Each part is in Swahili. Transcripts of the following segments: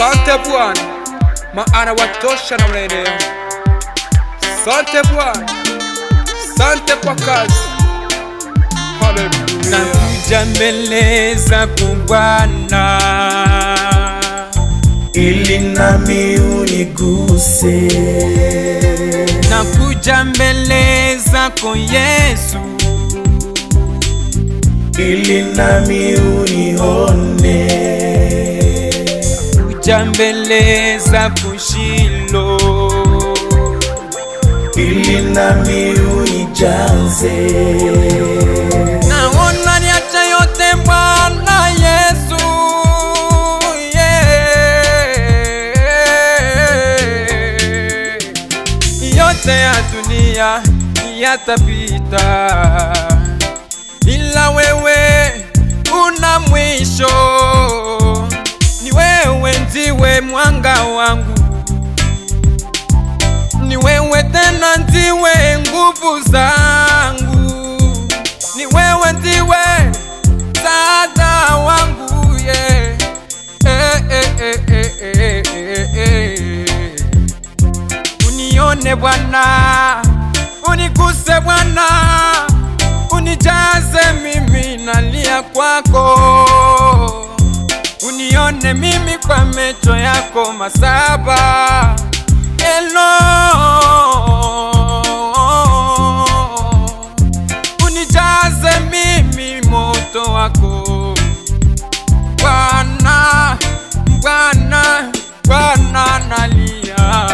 Asante Bwana, maana watosha na unaenea. Asante Bwana, asante kwa kazi. Haleluya. Nakuja mbele zako Bwana, ili nami uniguse. nakuja mbele zako Yesu, ili nami unione. nakuja mbele zako Shilo, ili nami unijaze. naona niacha yote Bwana Yesu, yote ya dunia yatapita, ila wewe una mwisho. Ni wewe ndiwe mwanga wangu, ni wewe tena ndiwe nguvu zangu, ni wewe ndiwe msaada wangu, yeah. Unione Bwana, uniguse Bwana, unijaze mimi nalia kwako. Unione mimi kwa macho yako masaba, Elo. Unijaze mimi moto wako Bwana, Bwana, Bwana nalia.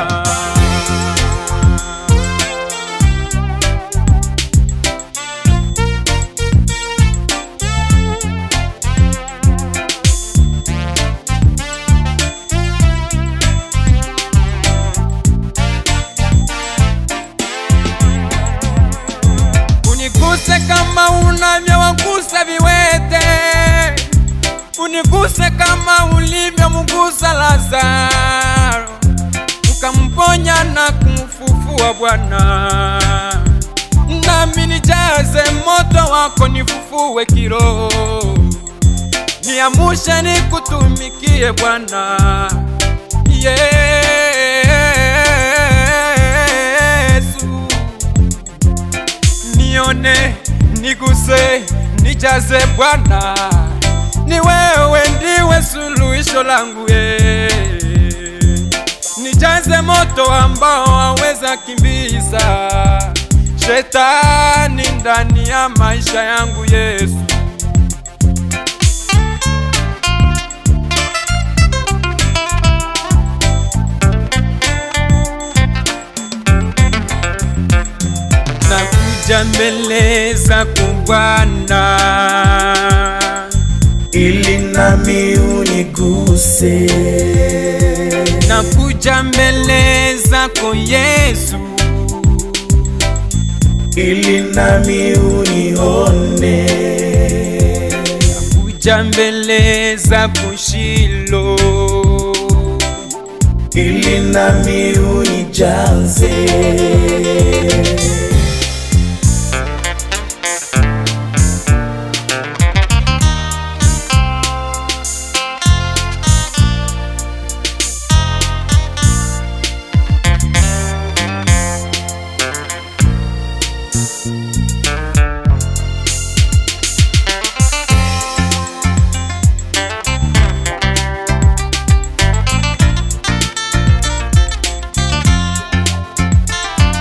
Uniguse kama unavyowagusa viwete, uniguse kama ulivyomgusa Lazaro, ukamponya na kumfufua Bwana. Nami nijaze moto wako, nifufue kiroho, niamshe nikutumikie Bwana, Yesu. Nione, niguse, nijaze Bwana, ni wewe ndiwe suluhisho langu, nijaze moto ambao waweza kimbiza shetani ndani ya maisha yangu, Yesu. Nakuja mbele zako Bwana, ili nami uniguse. nakuja mbele zako Yesu, ili nami unione. nakuja mbele zako Shilo, ili nami unijaze.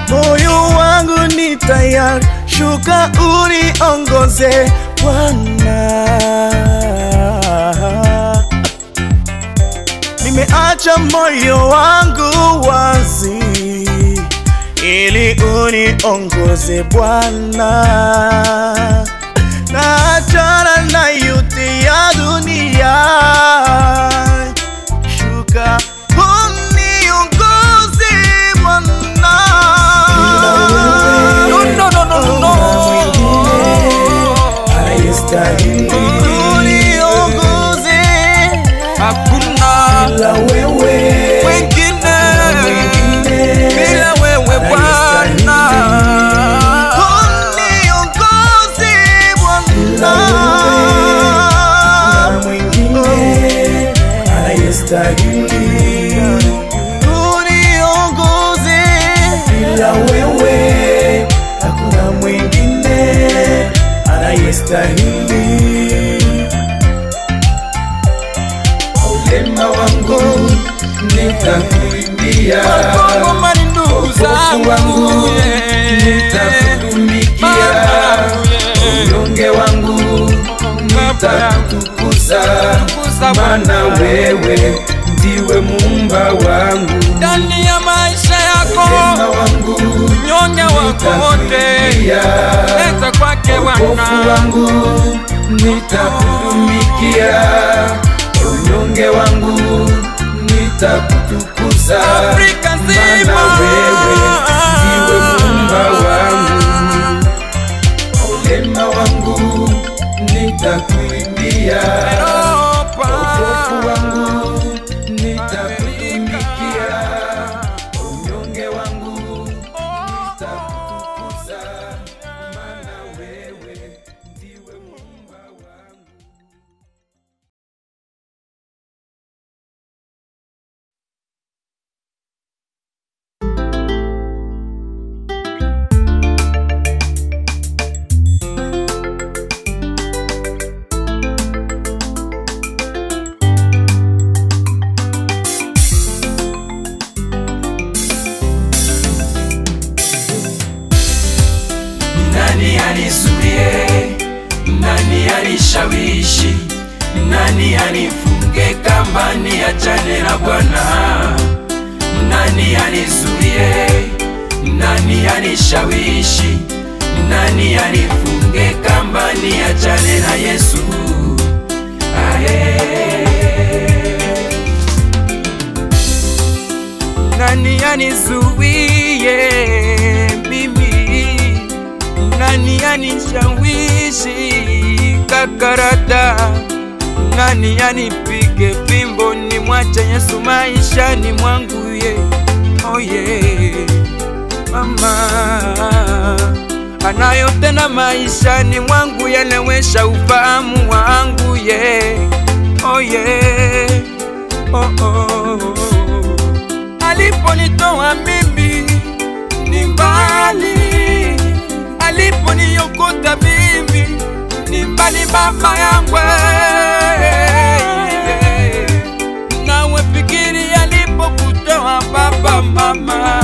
Moyo wangu ni tayari, shuka uniongoze Bwana. Nimeacha moyo wangu wazi, ili uniongoze Bwana. Naachana na yote ya dunia, shuka uniongoze Bwana. Uniongoze, hakuna bila wewe wengine, bila wewe Bwana. uniongoze Bwana. anayestahili. Uniongoze, bila wewe hakuna mwingine anayestahili. Ulema wangu nitakuimbia, wokovu wangu nitakutumikia, unyonge wangu nitakutukuza, maana wewe ndiwe Muumba wangu. Ndani ya maisha yako unyonge wako wote leta kwake Bwana. Wokovu wangu nitakutumikia, unyonge wangu nitakutukuza, Afrika nzima maana wewe ndiwe Muumba wangu. Ulema wangu nitakuimbia, wokovu wangu nitakutumikia, unyonge wangu nitakutukuza, maana wewe ndiwe Muumba wangu. Nani anizuie? Nani anishawishi? Nani anifunge kamba niachane na Bwana? Nani anizuie? Nani anishawishi? Nani anifunge kamba niachane na Yesu? Nani anizuie mimi? Nani anishawishi kakarata? Nani anipige fimbo ni mwache Yesu maishani mwangu ye? Oh yeah. Mama anayo tena maishani mwangu yelewesha ufahamu wangu ye. Oh yeah. Oh oh. Aliponitoa mimi ni mbali, aliponiyokota mimi ni mbali mama yangu. Nawe fikiri alipokutoa baba mama,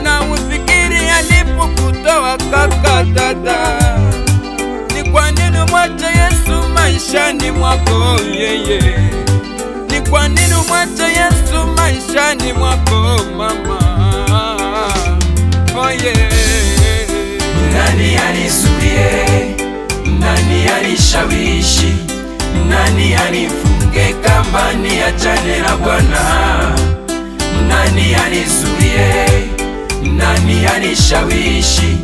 nawe fikiri alipokutoa kaka dada. Ni kwa nini mwache Yesu maishani mwako yeye? Ni kwa nini mwache Yesu maishani mwako mama? Oh yeah. Nani anizuie? Nani anishawishi? Nani anifunge kamba niachane na Bwana? Nani anizuie? Nani anishawishi?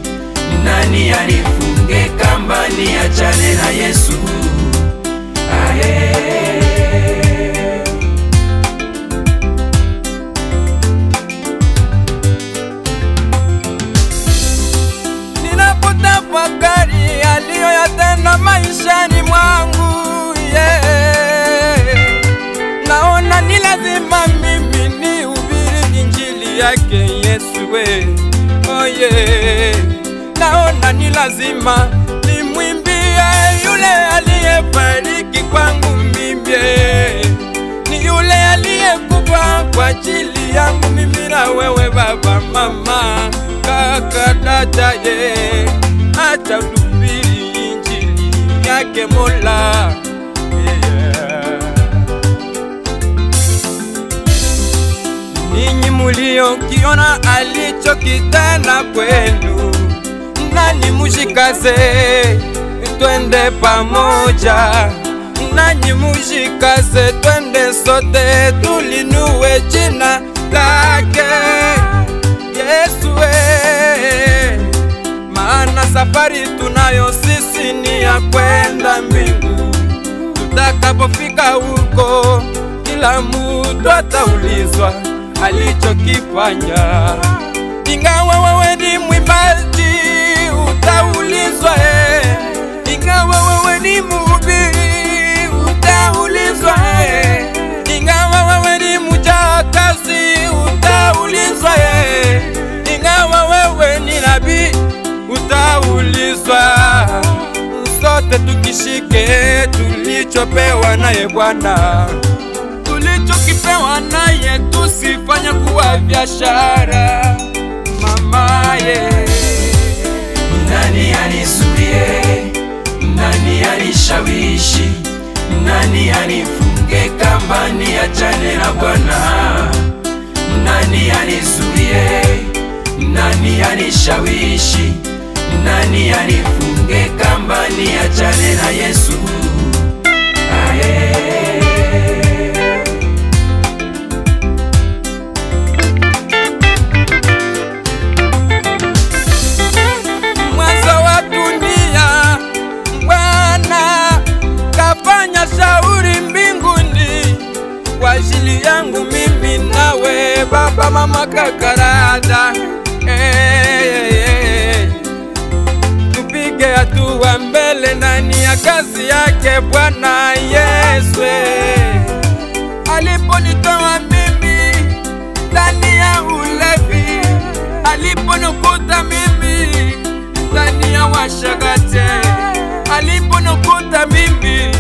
Nani anifunge kamba niachane na Yesu? Ninapotafakari aliyoyatenda maishani mwangu naona ni lazima mimi nihubiri injili yake Yesu we. Oh yeah. Naona ni lazima nimwimbie yule aliyefariki kwangu mimi, ni yule aliyekufa kwa ajili yangu mimi na wewe baba mama kaka dada ye. Acha tuhubiri injili yake Mola. Ninyi muliokiona alichokitenda kwenu, nani mushikaze twende pamoja, nani mushikaze twende sote tulinue jina lake Yesu we. Maana safari tunayo sisi ni ya kwenda mbingu. Tutakapofika huko kila mtu ataulizwa alichokifanya. Ingawa wewe ni mwimbaji utaulizwa, ingawa wewe ni mhubiri utaulizwa, tulichopewa naye Bwana, tulichokipewa naye tusifanye kuwa biashara. Mamaye, nani anizuie? Nani anishawishi? Nani anifunge kamba niachane na Bwana? Nani anizuie? Nani anishawishi? Nani anifunge kamba niachane na Yesu? Mwanzo wa dunia Bwana kafanya shauri mbinguni kwa ajili yangu mimi nawe, baba, mama, kaka, dada. Tupige hatua mbele ndani ya kazi yake Bwana Yesu. Aliponitoa mimi ndani ya ulevi, aliponikuta mimi ndani ya washagate, aliponikuta mimi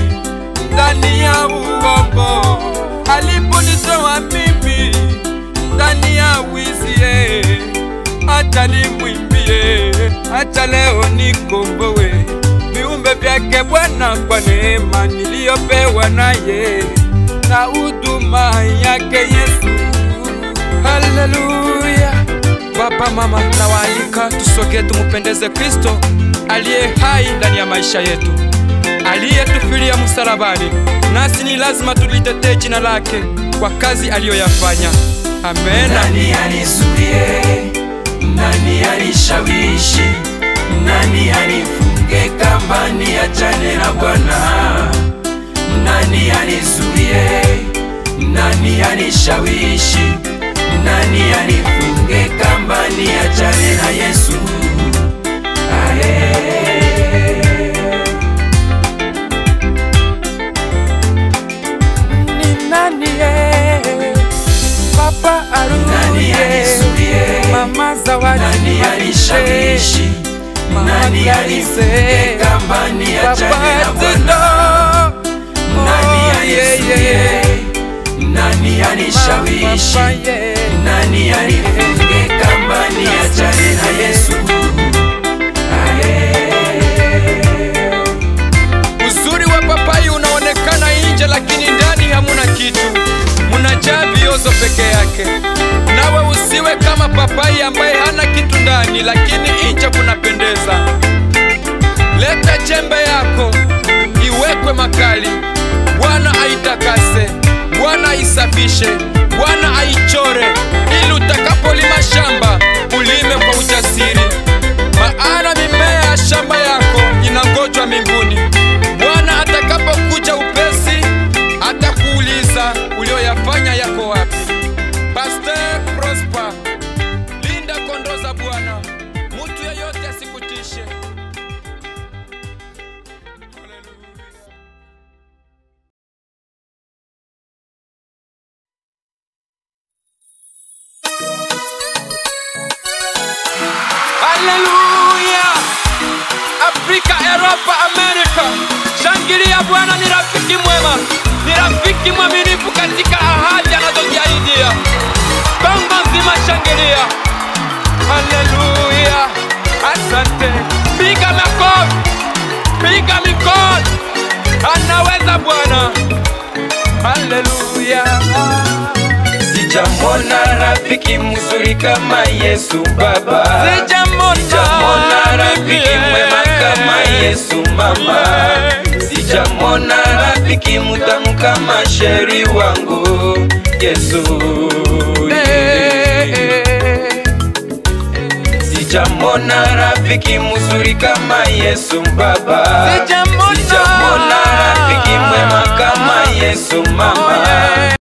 ndani ya uongo, aliponitoa mimi ndani ya wizi, acha nimwimbie, acha leo nikombowe viumbe vyake Bwana kwa neema niliyopewa naye na huduma yake Yesu. Haleluya. Baba, mama, nawaalika tusoge tumupendeze Kristo aliye hai ndani ya maisha yetu, aliyetufilia msalabani, nasi ni lazima tulitetee jina lake kwa kazi aliyoyafanya. Amen. Nani anizuie? Nani anishawishi? Nani anifunge kamba niachane na Bwana? Nani anizuie? Nani anishawishi? Nani anifunge kamba niachane na Yesu? Ni nani Papa Aruye? Nani anizuie? Mama Zawadi? Nani anishawishi? Nani anifunge kamba niachane na Bwana? Nani anizuie? Nani anishawishi? Nani anifunge kamba niachane na Yesu? Uzuri wa papai unaonekana nje, lakini ndani hamuna kitu, munajaa viozo peke yake. Nawe usiwe kama papai ambaye hana kitu ndani, lakini nje kunapendeza. Leta jembe yako iwekwe makali, Bwana aitakase, Bwana aisafishe, Bwana aichore, ili utakapolima shamba ulime kwa ujasiri, maana mimea ya shamba yako inangojwa mbinguni. Bwana atakapokuja upesi atakuuliza ulioyafanya yako wapi. Pastor Prosper, linda kondoo za Bwana, mtu yeyote asikutishe. Haleluya! Afrika, Europa, Amerika, shangilia, Bwana ni rafiki mwema, ni rafiki mwaminifu katika ahadi anazoziahidia. Kongo nzima shangilia. Haleluya! Asante. Piga makofi, piga mikono, anaweza Bwana. Haleluya! Sijamona rafiki mzuri kama Yesu Baba, Sijamona rafiki mwema kama Yesu Mama, Sijamona rafiki mutamu kama sheri wangu Yesu. Sijamona rafiki mzuri kama Yesu Baba, Sijamona rafiki mwema kama Yesu Mama.